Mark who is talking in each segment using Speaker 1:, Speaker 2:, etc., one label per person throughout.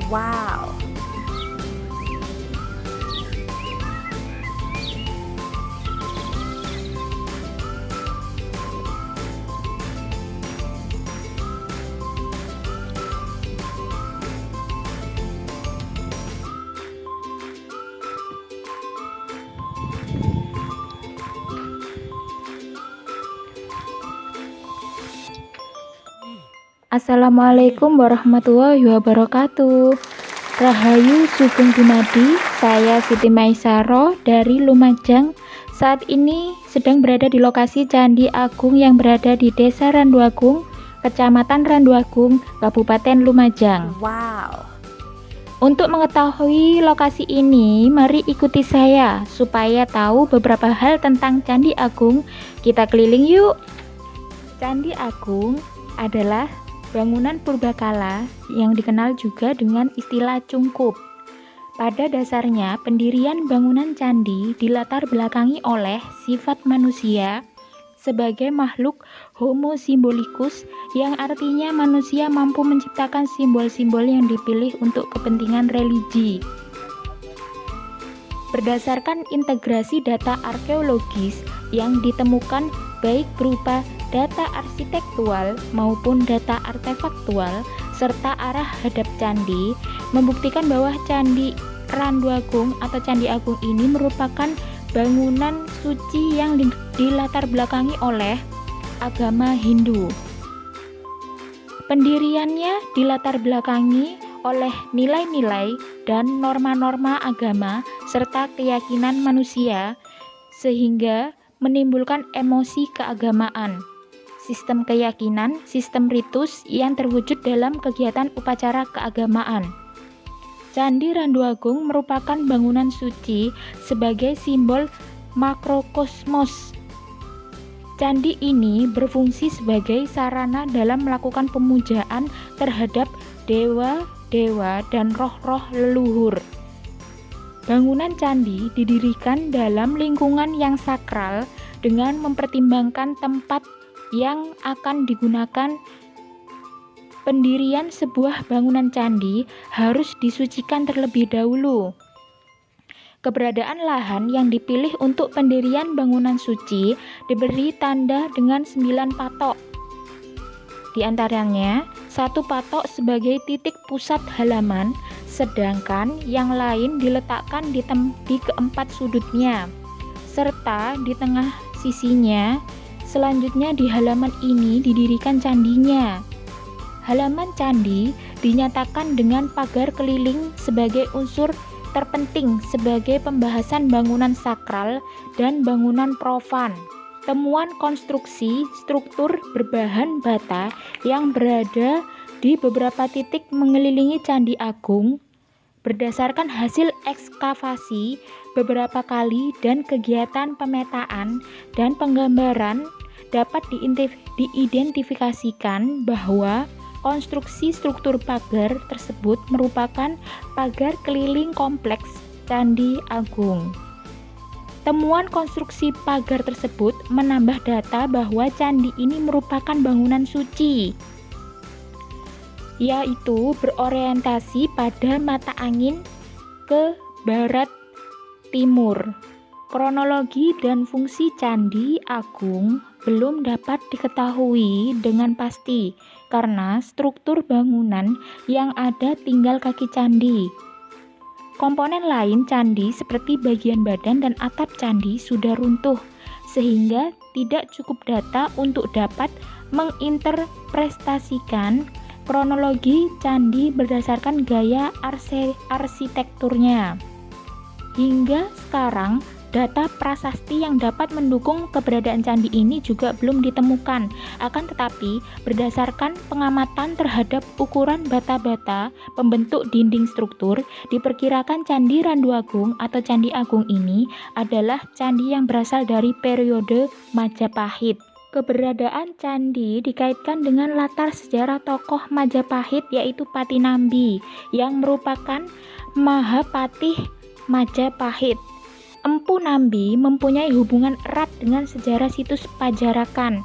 Speaker 1: Wow.
Speaker 2: Assalamualaikum warahmatullahi wabarakatuh. Rahayu Sugeng Dumadi, saya Siti Maisaro dari Lumajang. Saat ini sedang berada di lokasi Candi Agung yang berada di Desa Randuagung, Kecamatan Randuagung, Kabupaten Lumajang.
Speaker 1: Wow.
Speaker 2: Untuk mengetahui lokasi ini, mari ikuti saya supaya tahu beberapa hal tentang Candi Agung. Kita keliling yuk. Candi Agung adalah bangunan purbakala yang dikenal juga dengan istilah cungkup. Pada dasarnya, pendirian bangunan candi dilatar belakangi oleh sifat manusia sebagai makhluk homo symbolicus, yang artinya manusia mampu menciptakan simbol-simbol yang dipilih untuk kepentingan religi. Berdasarkan integrasi data arkeologis yang ditemukan baik berupa data arsitektual maupun data artefaktual serta arah hadap candi, membuktikan bahwa Candi Randuagung atau Candi Agung ini merupakan bangunan suci yang dilatar belakangi oleh agama Hindu. Pendiriannya dilatar belakangi oleh nilai-nilai dan norma-norma agama serta keyakinan manusia, sehingga menimbulkan emosi keagamaan, sistem keyakinan, sistem ritus yang terwujud dalam kegiatan upacara keagamaan. Candi Randuagung merupakan bangunan suci sebagai simbol makrokosmos. Candi ini berfungsi sebagai sarana dalam melakukan pemujaan terhadap dewa-dewa dan roh-roh leluhur. Bangunan candi didirikan dalam lingkungan yang sakral dengan mempertimbangkan tempat yang akan digunakan. Pendirian sebuah bangunan candi harus disucikan terlebih dahulu. Keberadaan lahan yang dipilih untuk pendirian bangunan suci diberi tanda dengan 9 patok. Di antaranya, 1 patok sebagai titik pusat halaman, sedangkan yang lain diletakkan di keempat sudutnya, serta di tengah sisinya. Selanjutnya di halaman ini didirikan candinya. Halaman candi dinyatakan dengan pagar keliling sebagai unsur terpenting sebagai pembahasan bangunan sakral dan bangunan profan. Temuan konstruksi struktur berbahan bata yang berada di beberapa titik mengelilingi Candi Agung berdasarkan hasil ekskavasi beberapa kali dan kegiatan pemetaan dan penggambaran dapat diidentifikasikan bahwa konstruksi struktur pagar tersebut merupakan pagar keliling kompleks Candi Agung. Temuan konstruksi pagar tersebut menambah data bahwa candi ini merupakan bangunan suci, yaitu berorientasi pada mata angin ke barat timur. Kronologi dan fungsi Candi Agung belum dapat diketahui dengan pasti karena struktur bangunan yang ada tinggal kaki candi. Komponen lain candi seperti bagian badan dan atap candi sudah runtuh, sehingga tidak cukup data untuk dapat menginterpretasikan kronologi candi berdasarkan gaya arsitekturnya. Hingga sekarang, data prasasti yang dapat mendukung keberadaan candi ini juga belum ditemukan. Akan tetapi, berdasarkan pengamatan terhadap ukuran bata-bata pembentuk dinding struktur, diperkirakan Candi Randuagung atau Candi Agung ini adalah candi yang berasal dari periode Majapahit. Keberadaan candi dikaitkan dengan latar sejarah tokoh Majapahit, yaitu Patinambi, yang merupakan Mahapatih Majapahit. Empu Nambi mempunyai hubungan erat dengan sejarah situs Pajarakan,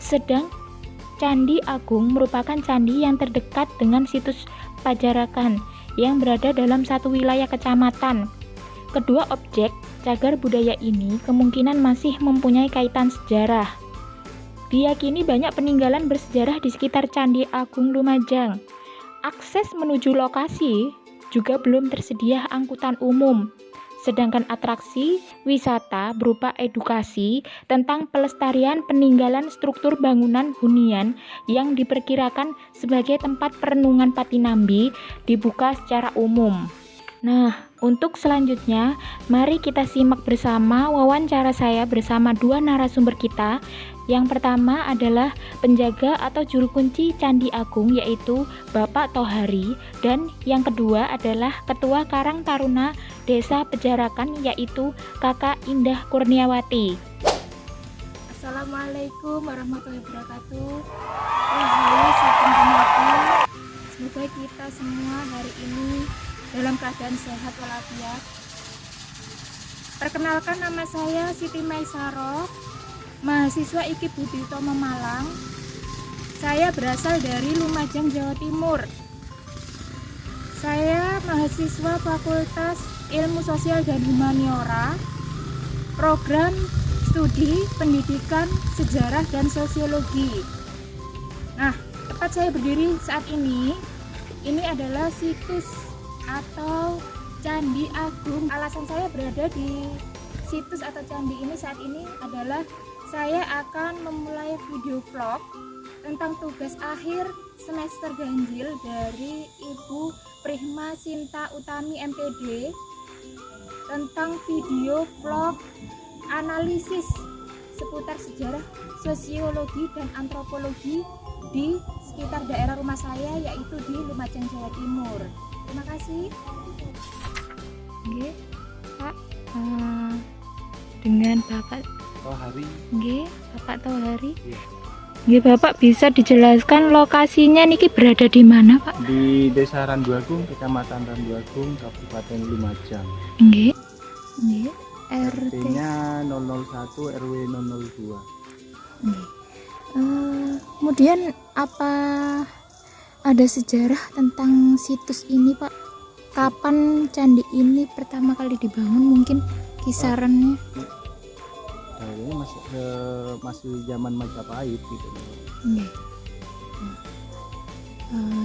Speaker 2: sedang Candi Agung merupakan candi yang terdekat dengan situs Pajarakan, yang berada dalam satu wilayah kecamatan. Kedua objek cagar budaya ini kemungkinan masih mempunyai kaitan sejarah. Diyakini banyak peninggalan bersejarah di sekitar Candi Agung Lumajang. Akses menuju lokasi juga belum tersedia angkutan umum. Sedangkan atraksi wisata berupa edukasi tentang pelestarian peninggalan struktur bangunan hunian yang diperkirakan sebagai tempat perenungan Patinambi dibuka secara umum. Nah, untuk selanjutnya, mari kita simak bersama wawancara saya bersama dua narasumber kita. Yang pertama adalah penjaga atau juru kunci Candi Agung, yaitu Bapak Tohari, dan yang kedua adalah Ketua Karang Taruna Desa Pejarakan, yaitu Kakak Indah Kurniawati.
Speaker 1: Assalamualaikum warahmatullahi wabarakatuh. Halo sahabat pendengar, semoga kita semua hari ini dalam keadaan sehat walafiat. Perkenalkan, nama saya Siti Maisaro, mahasiswa IKIP Budi Utomo Malang. Saya berasal dari Lumajang, Jawa Timur. Saya mahasiswa Fakultas Ilmu Sosial dan Humaniora, program studi pendidikan sejarah dan sosiologi. Nah, tempat saya berdiri saat ini adalah situs atau Candi Agung. Alasan saya berada di situs atau candi ini saat ini adalah saya akan memulai video vlog tentang tugas akhir semester ganjil dari Ibu Prihma Sinta Utami MPD tentang video vlog analisis seputar sejarah, sosiologi, dan antropologi di sekitar daerah rumah saya, yaitu di Lumajang, Jawa Timur. Terima kasih.
Speaker 2: Oke, Pak, dengan Bapak
Speaker 3: Tohari.
Speaker 2: Nggih, Bapak Tohari.
Speaker 3: Iya.
Speaker 2: Nggih, Bapak bisa dijelaskan lokasinya niki berada di mana, Pak?
Speaker 3: Di Desa Randuagung, Kecamatan Randuagung, Kabupaten Lumajang.
Speaker 2: Nggih. Nggih.
Speaker 3: RT-nya 001 RW 002.
Speaker 2: Nggih. Kemudian apa ada sejarah tentang situs ini, Pak? Kapan candi ini pertama kali dibangun, mungkin kisarannya?
Speaker 3: Ini masih zaman Majapahit gitu.
Speaker 2: Nggih.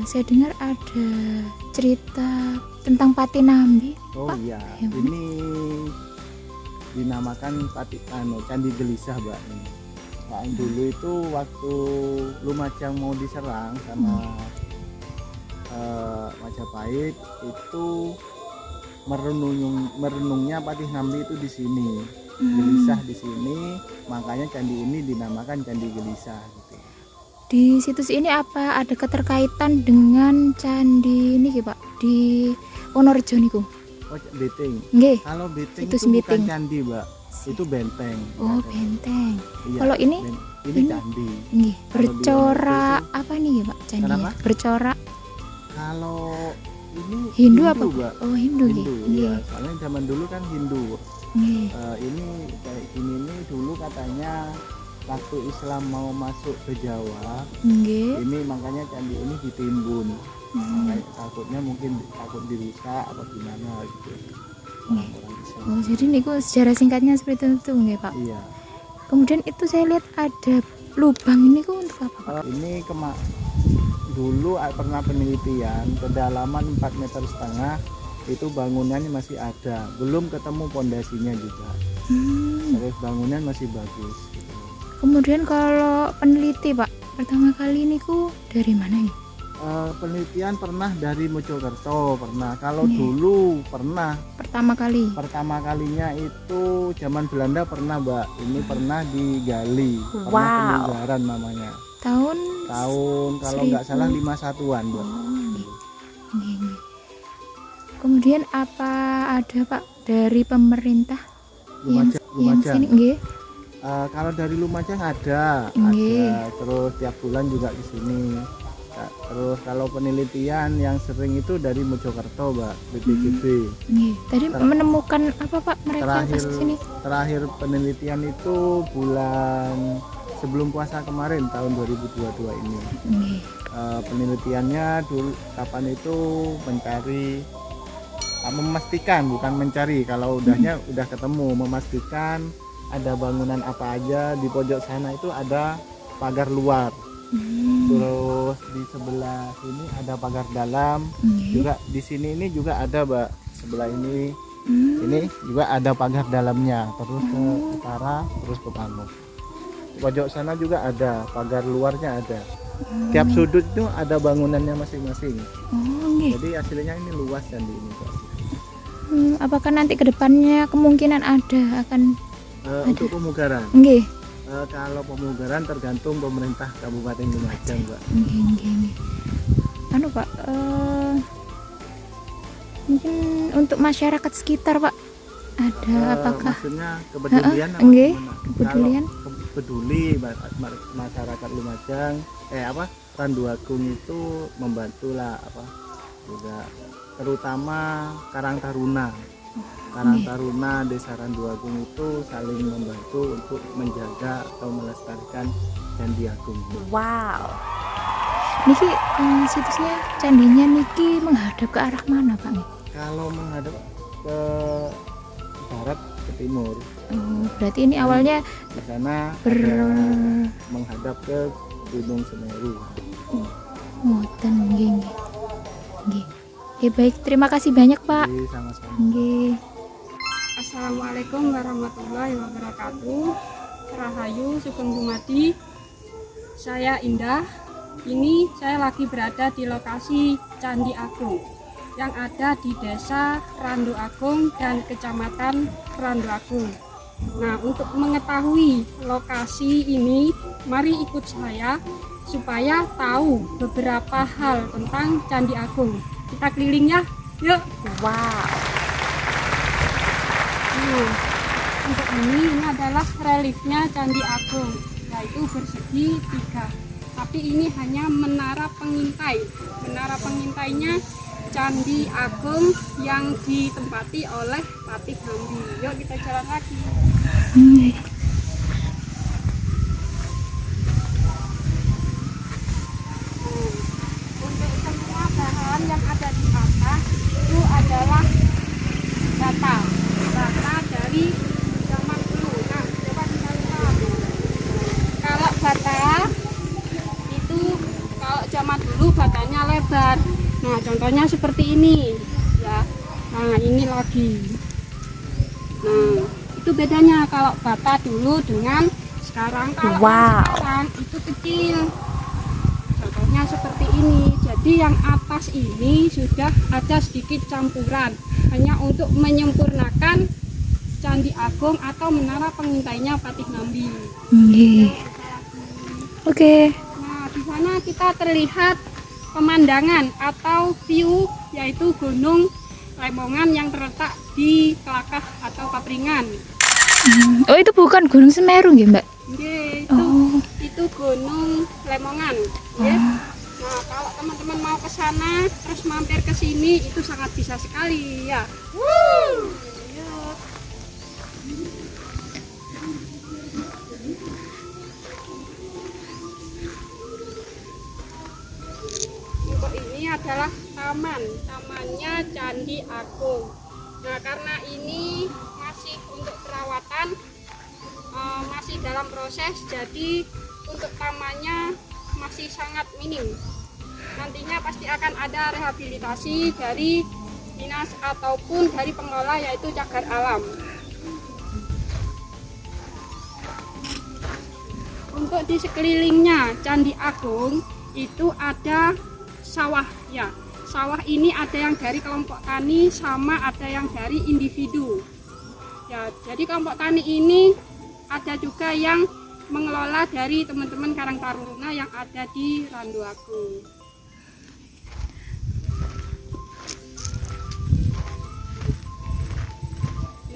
Speaker 2: Saya dengar ada cerita tentang Patinambi.
Speaker 3: Oh
Speaker 2: Pak,
Speaker 3: iya,
Speaker 2: ya,
Speaker 3: ini dinamakan Candi Gelisah, Mbak. Nah, dulu itu waktu Lumajang mau diserang sama Majapahit, itu merenungnya Patinambi itu di sini. Gelisah di sini, makanya candi ini dinamakan Candi Gelisah gitu.
Speaker 2: Di situs ini apa ada keterkaitan dengan candi ini, Pak? Di Wonorejo niku?
Speaker 3: Oh, Beting.
Speaker 2: Nggih.
Speaker 3: Kalau Beting
Speaker 2: Situs
Speaker 3: itu
Speaker 2: Beting.
Speaker 3: bukan candi, Mbak. Itu benteng.
Speaker 2: Oh, benteng.
Speaker 3: Iya,
Speaker 2: Kalau ini?
Speaker 3: Ini candi.
Speaker 2: Nggih,
Speaker 3: Kalau
Speaker 2: bercorak
Speaker 3: di
Speaker 2: apa nih, Pak? Candi.
Speaker 3: Kenapa?
Speaker 2: Bercorak
Speaker 3: Kalau ini
Speaker 2: Hindu apa, Pak?
Speaker 3: Mbak.
Speaker 2: Oh, Hindu nggih.
Speaker 3: Hindu,
Speaker 2: Nggih.
Speaker 3: ya. Soalnya zaman dulu kan Hindu.
Speaker 2: Nggih.
Speaker 3: Ini kayak gini nih dulu katanya waktu Islam mau masuk ke Jawa,
Speaker 2: Nggih.
Speaker 3: ini makanya candi ini ditimbun. Makanya takutnya mungkin takut dirusak apa gimana gitu. Orang-orang Islam.
Speaker 2: Oh, jadi niku sejarah singkatnya seperti itu nggih, Pak?
Speaker 3: Iya.
Speaker 2: Kemudian itu saya lihat ada lubang ini kok untuk apa, Pak?
Speaker 3: Ini dulu pernah penelitian kedalaman 4,5 meter itu bangunannya masih ada, belum ketemu pondasinya juga. Terus bangunan masih bagus gitu.
Speaker 2: Kemudian kalau peneliti, Pak, pertama kali niku dari mana ya?
Speaker 3: Penelitian pernah dari Mojokerto, pernah. Kalau
Speaker 2: Nih.
Speaker 3: dulu pernah
Speaker 2: Pertama kali.
Speaker 3: pertama kalinya itu zaman Belanda pernah, Mbak. Ini pernah digali, pernah
Speaker 2: Wow.
Speaker 3: penyegaran namanya.
Speaker 2: Tahun
Speaker 3: Kalau nggak salah 51-an, Mbak.
Speaker 2: Nggih. Kemudian apa ada, Pak, dari pemerintah yang
Speaker 3: Lumajang.
Speaker 2: sini nggih?
Speaker 3: Kalau dari Lumajang ada.
Speaker 2: Nggih.
Speaker 3: Terus tiap bulan juga di sini. Terus kalau penelitian yang sering itu dari Mojokerto, Mbak, BPGB.
Speaker 2: Nggih. Tadi menemukan apa, Pak, mereka pas sini?
Speaker 3: Terakhir penelitian itu bulan sebelum puasa kemarin tahun 2022 ini.
Speaker 2: Nggih.
Speaker 3: penelitiannya dulu kapan itu mencari, memastikan, bukan mencari, kalau udah ketemu, memastikan ada bangunan apa aja. Di pojok sana itu ada pagar luar, terus di sebelah sini ada pagar dalam, juga di sini ini juga ada, Mbak, sebelah ini juga ada pagar dalamnya, terus ke utara, terus ke Pamuk. Pojok sana juga ada pagar luarnya, ada. Tiap sudut itu ada bangunannya masing-masing. Jadi hasilnya ini luas dan di ini, Pak.
Speaker 2: Apakah nanti kedepannya kemungkinan ada akan
Speaker 3: untuk pemugaran?
Speaker 2: Nggih.
Speaker 3: Kalau pemugaran tergantung pemerintah Kabupaten Lumajang, Mbak.
Speaker 2: Nggih. Anu Pak, mungkin untuk masyarakat sekitar Pak ada apakah?
Speaker 3: Maksudnya kepedulian apa
Speaker 2: nggih,
Speaker 3: gimana?
Speaker 2: kepedulian.
Speaker 3: Kalau peduli masyarakat Lumajang, Randuagung itu membantu lah, juga terutama Karang Taruna. Karang Taruna Desa Randuagung itu saling membantu untuk menjaga atau melestarikan Candi Agung.
Speaker 2: Wow. Niki situsnya candinya niki menghadap ke arah mana Pak?
Speaker 3: Kalau menghadap ke barat ke timur.
Speaker 2: Berarti ini awalnya
Speaker 3: di sana menghadap ke Gunung Semeru.
Speaker 2: Ngoten nggih. Baik, terima kasih banyak Pak.
Speaker 3: Jadi, sama-sama.
Speaker 2: Nggih.
Speaker 4: Assalamualaikum warahmatullahi wabarakatuh. Rahayu Sugeng Dumadi. Saya Indah. Ini saya lagi berada di lokasi Candi Agung yang ada di Desa Randuagung dan Kecamatan Randuagung. Nah, untuk mengetahui lokasi ini, mari ikut saya supaya tahu beberapa hal tentang Candi Agung. Kita keliling ya, yuk.
Speaker 2: Wow.
Speaker 4: Nah, untuk ini adalah reliefnya Candi Agung, yaitu bersegi 3. Tapi ini hanya menara pengintai. Menara pengintainya Candi Agung yang ditempati oleh Patih Hambi. Yuk kita jalan lagi. Untuk semua bahan yang ada di atas itu adalah bata dari zaman dulu. Nah, coba kita lihat. Kalau bata itu, kalau zaman dulu batanya lebar. Nah, contohnya seperti ini ya. Nah, ini lagi. Nah, itu bedanya kalau bata dulu dengan sekarang. Kalau sekarang itu kecil. Contohnya seperti ini. Jadi yang atas ini sudah ada sedikit campuran, hanya untuk menyempurnakan Candi Agung atau menara pengintainya Patih Nambi.
Speaker 2: Oke.
Speaker 4: Nah, di sana kita terlihat pemandangan atau view, yaitu Gunung Lemongan yang terletak di Kelakah atau Papringan.
Speaker 2: Oh, itu bukan Gunung Semeru nggih, Mbak?
Speaker 4: Nggih, itu Gunung Lemongan. Nah, kalau teman-teman mau ke sana terus mampir ke sini itu sangat bisa sekali ya. Untuk ini adalah tamannya Candi Agung. Nah, karena ini masih untuk perawatan, masih dalam proses, jadi untuk tamannya masih sangat minim. Nantinya pasti akan ada rehabilitasi dari dinas ataupun dari pengelola, yaitu Cagar Alam. Untuk di sekelilingnya Candi Agung itu ada sawah ya. Sawah ini ada yang dari kelompok tani sama ada yang dari individu. Ya, jadi kelompok tani ini ada juga yang mengelola dari teman-teman Karang Taruna yang ada di Randuagung.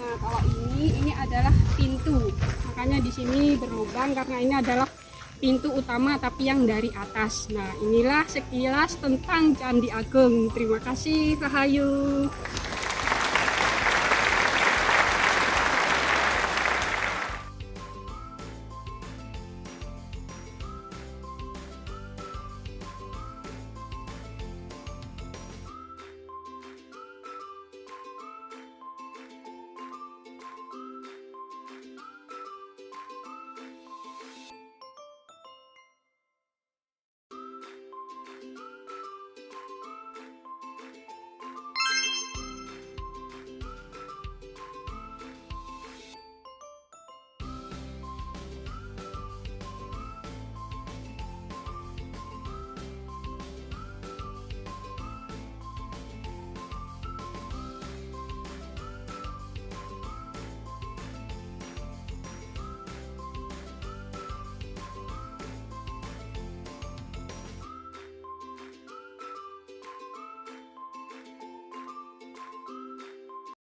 Speaker 4: Nah, kalau ini adalah pintu. Makanya di sini berlubang karena ini adalah pintu utama tapi yang dari atas. Nah, inilah sekilas tentang Candi Agung. Terima kasih, Rahayu.